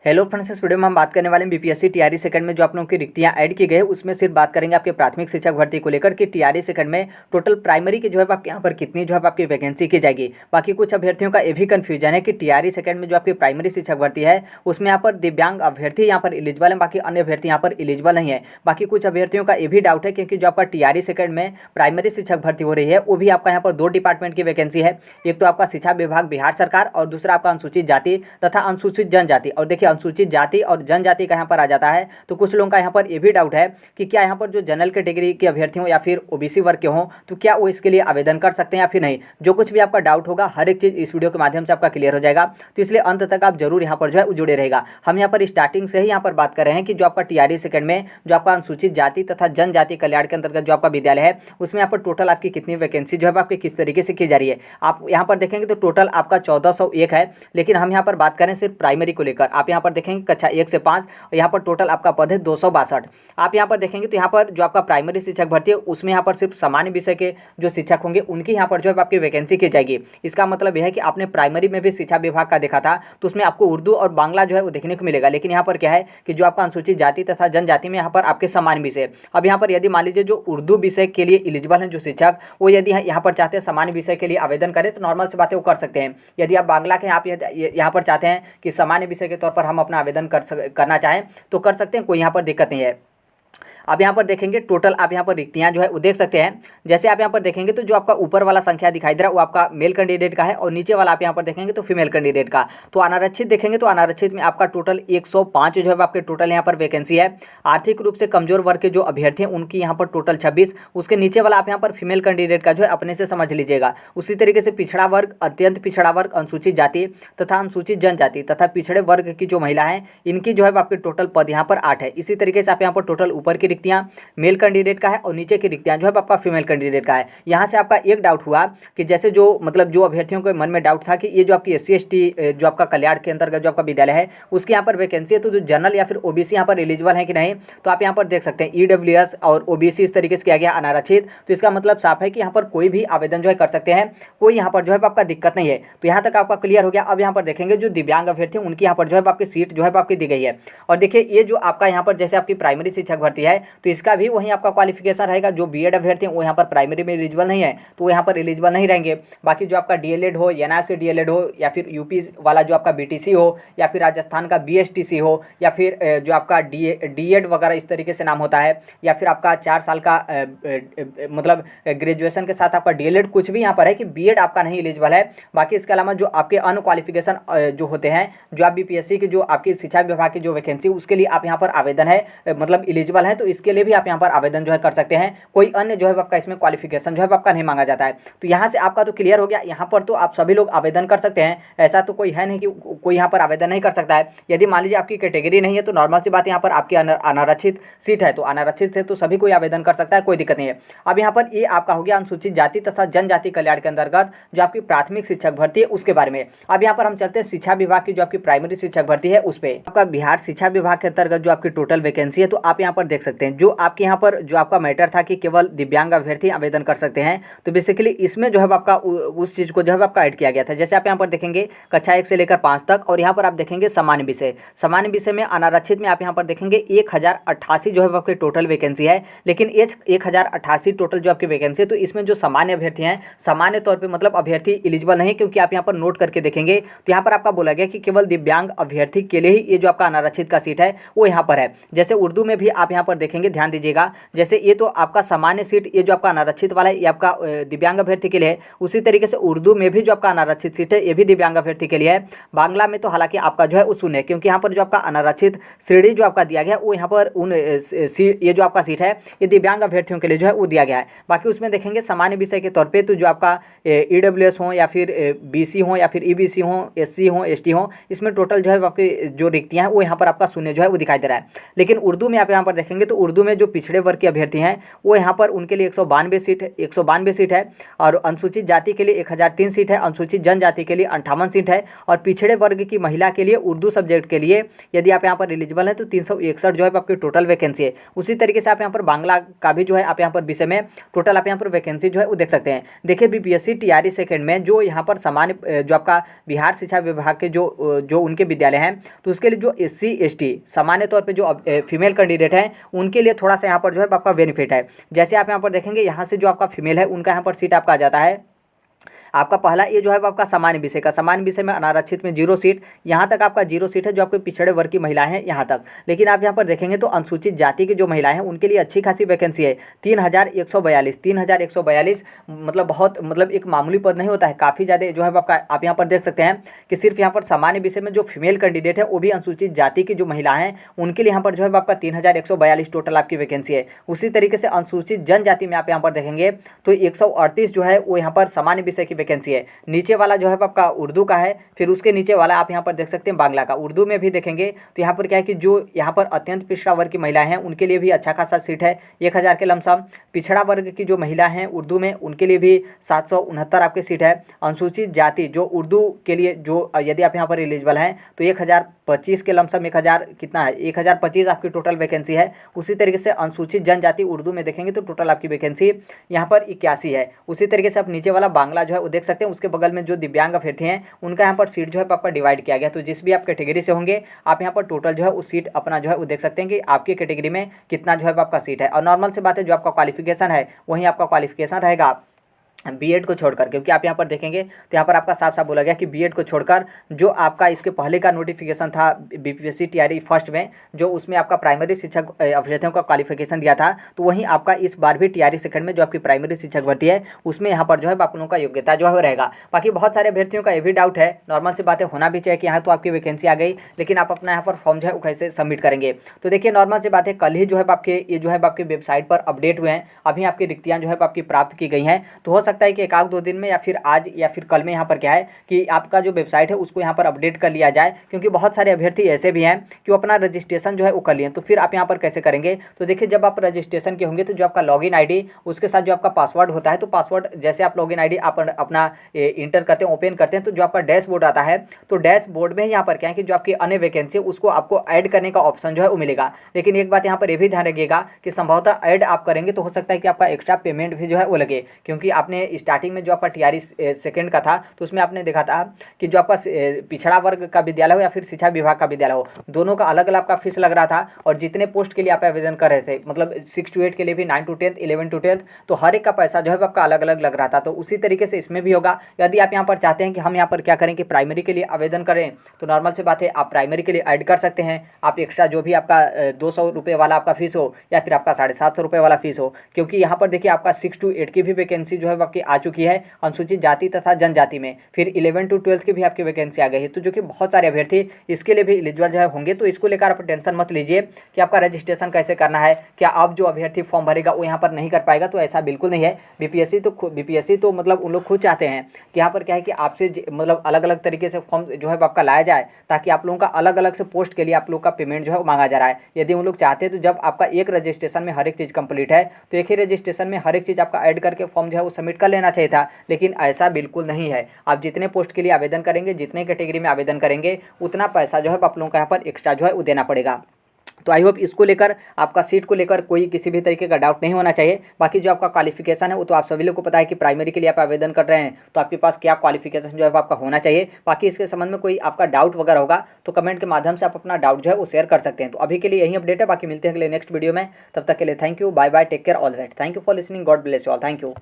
Hello friends, इस video में हम बात करने वाले हैं बीपीएससी टीआरई सेकंड में जो आप लोगों की रिक्तियां ऐड की गई है उसमें सिर्फ बात करेंगे आपके प्राथमिक शिक्षक भर्ती को लेकर कि टीआरई सेकंड में टोटल प्राइमरी की जो है आपके यहाँ पर कितनी जो है आपकी वैकेंसी की जाएगी। बाकी कुछ अभ्यर्थियों का ये भी कन्फ्यूजन है कि टीआरई सेकंड में जो आपकी प्राइमरी शिक्षक भर्ती है उसमें यहाँ पर दिव्यांग अभ्यर्थी यहाँ पर एलिजिबल है, बाकी अन्य अभ्यर्थी यहाँ पर एलिजिबल नहीं है। बाकी कुछ अभ्यर्थियों का ये भी डाउट है क्योंकि जो आपका टीआरई सेकंड में प्राइमरी शिक्षक भर्ती हो रही है वो भी आपका यहाँ पर दो डिपार्टमेंट की वैकेंसी है। एक तो आपका शिक्षा विभाग बिहार सरकार और दूसरा आपका अनुसूचित जाति तथा अनुसूचित जनजाति। और देखिए अनुसूचित जाति और जनजाति का यहाँ पर आ जाता है तो कुछ लोगों का यहाँ पर ये भी डाउट है कि क्या यहाँ पर जो जनरल कैटेगरी के अभ्यर्थी हों या फिर ओबीसी वर्ग के हों तो क्या वो इसके लिए आवेदन कर सकते हैं या फिर नहीं। जो कुछ भी आपका डाउट होगा हर एक चीज़ इस वीडियो के माध्यम से आपका क्लियर हो जाएगा, तो इसलिए अंत तक आप जरूर यहाँ पर जो है जुड़े रहेगा। हम यहाँ पर स्टार्टिंग से ही यहाँ पर बात कर रहे हैं कि जो आपका टीआरई सेकंड में जो आपका अनुसूचित जाति तथा जनजाति कल्याण के अंतर्गत जो आपका विद्यालय है उसमें यहाँ पर टोटल आपकी कितनी वैकेंसी जो है आपके किस तरीके से की जा रही है। आप यहाँ पर देखेंगे तो टोटल आपका 1401 है, लेकिन हम यहाँ पर बात करें सिर्फ प्राइमरी को लेकर। आप यहाँ पर देखेंगे कक्षा 1 से 5 यहाँ पर टोटल आपका पद है 262। आप यहाँ पर देखेंगे तो यहाँ पर जो आपका प्राइमरी शिक्षक भर्ती है उसमें यहाँ पर सिर्फ सामान्य विषय के जो शिक्षक होंगे उनकी यहाँ पर जो है आपकी वैकेंसी की जाएगी। इसका मतलब यह है कि आपने प्राइमरी में भी शिक्षा विभाग का देखा था तो उसमें आपको उर्दू और बांग्ला जो है वो देखने को मिलेगा, लेकिन यहाँ पर क्या है कि जो आपका अनुसूचित जाति तथा जनजाति में यहाँ पर आपके सामान्य विषय। अब यहाँ पर यदि मान लीजिए जो उर्दू विषय के लिए एलिजिबल हैं जो शिक्षक वो यदि यहाँ पर चाहते हैं सामान्य विषय के लिए आवेदन करें तो नॉर्मल सी बातें वो कर सकते हैं। यदि आप बांग्ला के आप यहाँ पर चाहते हैं कि सामान्य विषय के तौर पर हम अपना आवेदन करना चाहें तो कर सकते हैं, कोई यहाँ पर दिक्कत नहीं है। अब यहाँ पर देखेंगे टोटल आप यहाँ पर रिक्तियाँ जो है वो देख सकते हैं। जैसे आप यहाँ पर देखेंगे तो जो आपका ऊपर वाला संख्या दिखाई दे रहा है वो आपका मेल कैंडिडेट का है और नीचे वाला आप यहाँ पर देखेंगे तो फीमेल कैंडिडेट का। तो अनारक्षित देखेंगे तो अनारक्षित में आपका टोटल 105 जो है आपके टोटल यहाँ पर वैकेंसी है। आर्थिक रूप से कमजोर वर्ग के जो अभ्यर्थी हैं उनकी यहाँ पर टोटल 26। उसके नीचे वाला आप यहाँ पर फीमेल कैंडिडेट का जो है अपने से समझ लीजिएगा। उसी तरीके से पिछड़ा वर्ग, अत्यंत पिछड़ा वर्ग, अनुसूचित जाति तथा अनुसूचित जनजाति तथा पिछड़े वर्ग की जो महिला है इनकी जो है आपके टोटल पद यहाँ पर 8 है। इसी तरीके से आप यहाँ पर टोटल ऊपर की रिक्तियाँ मेल कैंडिडेट का है और नीचे की रिक्तियाँ जो है आपका फीमेल कैंडिडेट का है। यहाँ से आपका एक डाउट हुआ कि जैसे जो मतलब जो अभ्यर्थियों के मन में डाउट था कि ये जो आपकी SC ST जो आपका कल्याण के अंतर्गत जो आपका विद्यालय है उसके यहाँ पर वैकेंसी है तो जो जनरल या फिर ओबीसी यहाँ पर एलिजिबल है कि नहीं। तो आप यहाँ पर देख सकते हैं EWS और ओबीसी इस तरीके से किया गया अनारक्षित, तो इसका मतलब साफ है कि यहाँ पर कोई भी आवेदन जो है कर सकते हैं, कोई यहाँ पर जो है आपका दिक्कत नहीं है। तो यहाँ तक आपका क्लियर हो गया। अब यहाँ पर देखेंगे जो दिव्यांग अभ्यर्थी उनकी यहाँ पर जो है आपकी सीट जो है आपकी दी गई है। और देखिए ये जो आपका यहाँ पर जैसे आपकी प्राइमरी शिक्षक भर्ती है तो इसका भी वहीं आपका क्वालिफिकेशन रहेगा। जो बीएड अभ्यर्थी हैं वो यहाँ पर प्राइमरी में एलिजिबल नहीं है तो वो यहाँ पर एलिजिबल नहीं रहेंगे। बाकी जो आपका डीएलएड हो, एनआईओ से डीएलएड हो या फिर यूपी वाला जो आपका बीटीसी हो या फिर राजस्थान का बीएसटीसी हो या फिर जो आपका डीएड वगैरह इस तरीके से नाम होता है या फिर आपका 4 साल का मतलब ग्रेजुएशन के साथ आपका डीएलएड कुछ भी यहाँ पर है कि बीएड आपका नहीं एलिजिबल है। बाकी इसके अलावा जो आपके अन्य क्वालिफिकेशन जो होते हैं जो आप बीपीएससी की जो आपकी शिक्षा विभाग की जो वैकेंसी उसके लिए आप यहाँ पर आवेदन है मतलब एलिजिबल है तो इसके लिए भी आप यहाँ पर आवेदन जो है कर सकते हैं। कोई अन्य जो है आपका इसमें क्वालिफिकेशन जो है आपका नहीं मांगा जाता है। तो यहाँ से आपका तो क्लियर हो गया। यहाँ पर तो आप सभी लोग आवेदन कर सकते हैं, ऐसा तो कोई है नहीं कि कोई यहाँ पर आवेदन नहीं कर सकता है। यदि मान लीजिए आपकी कैटेगरी नहीं है तो नॉर्मल सी बात यहाँ पर आपकी अनारक्षित सीट है तो अनारक्षित है तो सभी कोई आवेदन कर सकता है, कोई दिक्कत नहीं है। अब यहाँ पर ये आपका हो गया अनुसूचित जाति तथा जनजाति कल्याण के अंतर्गत जो आपकी प्राथमिक शिक्षक भर्ती है उसके बारे में। अब यहाँ पर हम चलते हैं शिक्षा विभाग की जो आपकी प्राइमरी शिक्षक भर्ती है उस पर। आपका बिहार शिक्षा विभाग के अंतर्गत जो आपकी टोटल वैकेंसी है तो आप यहाँ पर देख सकते हैं जो आपके यहाँ पर जो आपका मैटर था कि केवल दिव्यांग अभ्यर्थी आवेदन कर सकते हैं तो बेसिकली इसमें जो है आपका उस चीज़ को जो है आपका ऐड किया गया था। जैसे आप यहाँ पर देखेंगे कक्षा 1 से लेकर 5 तक और यहाँ पर आप देखेंगे सामान्य विषय में अनारक्षित में आप यहाँ पर देखेंगे 1088 जो है आपकी टोटल वैकेंसी है। लेकिन 1088 टोटल जो आपकी वैकेंसी है तो इसमें जो सामान्य अभ्यर्थी हैं सामान्य तौर पर मतलब अभ्यर्थी एलिजिबल नहीं, क्योंकि आप यहाँ पर नोट करके देखेंगे तो यहाँ पर आपका बोला गया कि केवल दिव्यांग अभ्यर्थी के लिए ही ये जो आपका अनारक्षित का सीट है वो यहाँ पर है। जैसे उर्दू में भी आप यहाँ पर देखेंगे, ध्यान दीजिएगा, जैसे ये तो आपका सामान्य सीट ये जो आपका अनारक्षित वाला है ये आपका दिव्यांग अभ्यर्थी के लिए है। उसी तरीके से उर्दू में भी जो आपका अनारक्षित सीट है ये भी दिव्यांग अभ्यर्थी के लिए है। बांग्ला में तो हालांकि आपका जो है वो शून्य है, क्योंकि यहाँ पर जो आपका अनारक्षित श्रेणी जो आपका दिया गया वो यहाँ पर उन ये जो आपका सीट है ये दिव्यांग अभ्यर्थियों के लिए जो है वो दिया गया है। बाकी उसमें देखेंगे सामान्य विषय के तौर पर तो जो आपका EWS हो या फिर BC हो या फिर EBC हो, SC हो, ST हो, इसमें टोटल जो है आपकी जो रिक्तियाँ हैं वो यहाँ पर आपका शून्य जो है वो दिखाई दे रहा है। लेकिन उर्दू में आप यहाँ पर देखेंगे तो उर्दू में जो पिछड़े वर्ग के अभ्यर्थी हैं वो यहाँ पर उनके लिए 192 सीट है और अनुसूचित जाति के लिए 1003 सीट है, अनुसूचित जनजाति के लिए 58 सीट है और पिछड़े वर्ग की महिला के लिए उर्दू सब्जेक्ट के लिए यदि आप यहाँ पर एलिजिबल हैं तो 361 जो है आपकी टोटल वैकेंसी है। उसी तरीके से आप यहाँ पर बांग्ला का भी जो है आप यहाँ पर विषय में टोटल आप यहाँ पर वैकेंसी जो है वो देख सकते हैं। देखिए बीपीएससी टीआरई सेकंड में जो यहाँ पर सामान्य जो आपका बिहार शिक्षा विभाग के जो उनके विद्यालय हैं तो उसके लिए जो SC ST सामान्य तौर पे जो फीमेल कैंडिडेट हैं उनके लिए थोड़ा सा यहाँ पर जो है आपका बेनिफिट है। जैसे आप यहाँ पर देखेंगे यहाँ से जो आपका फीमेल है उनका यहाँ पर सीट आपका आ जाता है। आपका पहला ये जो है आपका सामान्य विषय में अनारक्षित में 0 सीट, यहाँ तक आपका 0 सीट है जो आपके पिछड़े वर्ग की महिलाएं हैं यहाँ तक। लेकिन आप यहाँ पर देखेंगे तो अनुसूचित जाति की जो महिलाएं हैं उनके लिए अच्छी खासी वैकेंसी है 3142 मतलब बहुत मतलब एक मामूली पद नहीं होता है, काफ़ी ज़्यादा जो है आपका। आप यहाँ पर देख सकते हैं कि सिर्फ यहाँ पर सामान्य विषय में जो फीमेल कैंडिडेट है वो भी अनुसूचित जाति की जो महिला हैं उनके लिए यहाँ पर जो है आपका 3142 टोटल आपकी वैकेंसी है। उसी तरीके से अनुसूचित जनजाति में आप यहाँ पर देखेंगे तो 138 जो है वो यहाँ पर सामान्य विषय की वैकेंसी है। नीचे वाला जो है आपका उर्दू का है, फिर उसके नीचे वाला आप यहाँ पर देख सकते हैं बांग्ला का। उर्दू में भी देखेंगे तो यहाँ पर क्या है कि जो यहाँ पर अत्यंत पिछड़ा वर्ग की महिलाएं हैं उनके लिए भी अच्छा खासा सीट है 1000 के लमसम। पिछड़ा वर्ग की जो महिला हैं उर्दू में उनके लिए भी 769 आपकी सीट है। अनुसूचित जाति जो उर्दू के लिए जो यदि आप यहाँ पर एलिजिबल हैं तो 1025 के लमसम 1000 कितना है 1025 आपकी टोटल वैकेंसी है। उसी तरीके से अनुसूचित जनजाति उर्दू में देखेंगे तो टोटल आपकी वैकेंसी यहाँ पर 81 है। उसी तरीके से आप नीचे वाला बांग्ला जो है वो देख सकते हैं, उसके बगल में जो दिव्यांग अभ्यर्थी हैं उनका यहाँ पर सीट जो है आपका डिवाइड किया गया। तो जिस भी आप कैटेगरी से होंगे आप यहाँ पर टोटल जो है उस सीट अपना जो है वो देख सकते हैं कि आपकी कैटेगरी में कितना जो है आपका सीट है। और नॉर्मल से बात है जो आपका क्वालिफिकेशन है वहीं आपका क्वालिफिकेशन रहेगा बीएड को छोड़कर, क्योंकि आप यहाँ पर देखेंगे तो यहाँ पर आपका साफ साफ बोला गया कि बीएड को छोड़कर जो आपका इसके पहले का नोटिफिकेशन था बीपीएससी टीआरई फर्स्ट में जो उसमें आपका प्राइमरी शिक्षक अभ्यर्थियों का क्वालिफिकेशन दिया था, तो वहीं आपका इस बार भी टीआरई सेकंड में जो आपकी प्राइमरी शिक्षक भर्ती है उसमें यहाँ पर जो है आप लोगों का योग्यता जो है रहेगा। बाकी बहुत सारे अभ्यर्थियों का ये भी डाउट है, नॉर्मल से बातें होना भी चाहिए कि यहाँ तो आपकी वैकेंसी आ गई लेकिन आप अपना यहाँ पर फॉर्म जो है वो कैसे सबमिट करेंगे। तो देखिए नॉर्मल से बात है कल ही जो है आपके ये जो है आपकी वेबसाइट पर अपडेट हुए हैं, अभी आपकी रिक्तियाँ जो है आपकी प्राप्त की गई हैं। तो हो सकता है कि 1-2 दिन में या फिर आज या फिर कल में यहाँ पर क्या है कि आपका जो वेबसाइट है उसको यहाँ पर अपडेट कर लिया जाए, क्योंकि बहुत सारे अभ्यर्थी ऐसे भी हैं कि वो अपना रजिस्ट्रेशन जो है वो कर लिए। तो फिर आप यहाँ पर कैसे करेंगे, तो देखिए जब आप रजिस्ट्रेशन के होंगे तो जो आपका लॉगिन आईडी उसके साथ जो आपका पासवर्ड होता है, तो पासवर्ड जैसे आप लॉगिन आईडी आप अपना इंटर करते हैं ओपन करते हैं तो जो आपका डैशबोर्ड आता है तो डैशबोर्ड में यहाँ पर क्या है कि जो आपकी अन्य वैकेंसी है उसको आपको ऐड करने का ऑप्शन जो है वो मिलेगा। लेकिन एक बात यहाँ पर ये भी ध्यान रखिएगा कि संभवतः ऐड आप करेंगे तो हो सकता है कि आपका एक्स्ट्रा पेमेंट भी जो है वो लगे, क्योंकि आपने स्टार्टिंग में जो आपका टीआरई सेकंड का था तो उसमें आपने देखा था कि जो आपका पिछड़ा वर्ग का विद्यालय हो या फिर शिक्षा विभाग का विद्यालय हो दोनों का अलग अलग आपका फीस लग रहा था, और जितने पोस्ट के लिए आप आवेदन कर रहे थे मतलब 6 to 8 के लिए भी 9 to 10 11 to 12 तो हर एक का पैसा जो है आपका अलग अलग लग रहा था। तो उसी तरीके से इसमें भी होगा। यदि आप यहाँ पर चाहते हैं कि हम यहाँ पर क्या करें कि प्राइमरी के लिए आवेदन करें तो नॉर्मल से बात है आप प्राइमरी के लिए ऐड कर सकते हैं। आप एक्स्ट्रा जो भी आपका 200 रुपये वाला आपका फीस हो या फिर आपका 750 रुपये वाला फीस हो, क्योंकि यहाँ पर देखिए आपका 6 to 8 की भी वैकेंसी जो है आपकी आ चुकी है अनुसूचित जाति तथा जनजाति में, फिर 11 to 12 की भी आपकी वैकेंसी आ गई है। तो जो कि बहुत सारे अभ्यर्थी इसके लिए भी एलिजिबल जो है होंगे। तो इसको लेकर आप टेंशन मत लीजिए कि आपका रजिस्ट्रेशन कैसे करना है, क्या आप जो अभ्यर्थी फॉर्म भरेगा वो यहाँ पर नहीं कर पाएगा, तो ऐसा बिल्कुल नहीं है। बीपीएससी तो मतलब उन लोग खुद चाहते हैं कि यहाँ पर क्या है कि आपसे मतलब अलग अलग तरीके से फॉर्म जो है आपका लाया जाए ताकि आप लोगों का अलग अलग से पोस्ट के लिए आप लोग का पेमेंट जो है मांगा जा रहा है। यदि उन लोग चाहते हैं तो जब आपका एक रजिस्ट्रेशन में हर एक चीज़ कंप्लीट है तो एक ही रजिस्ट्रेशन में हर एक चीज़ आपका ऐड करके फॉर्म जो है वो सबमिट कर लेना चाहिए था, लेकिन ऐसा बिल्कुल नहीं है। आप जितने पोस्ट के लिए आवेदन करेंगे, जितने कैटेगरी में आवेदन करेंगे उतना पैसा जो है आप लोगों को यहाँ पर एक्स्ट्रा जो है वो देना पड़ेगा। तो आई होप इसको लेकर आपका सीट को लेकर कोई किसी भी तरीके का डाउट नहीं होना चाहिए। बाकी जो आपका क्वालिफिकेशन है वो तो आप सभी लोग को पता है कि प्राइमरी के लिए आप आवेदन कर रहे हैं तो आपके पास क्या क्वालिफिकेशन जो है आपका होना चाहिए। बाकी इसके संबंध में कोई आपका डाउट वगैरह होगा तो कमेंट के माध्यम से आप अपना डाउट जो है वो शेयर कर सकते हैं। तो अभी के लिए यही अपडेट है, बाकी मिलते हैं अगले नेक्स्ट वीडियो में। तब तक के लिए thank you, bye bye, take care, all right, thank you for listening, God bless you all, thank you.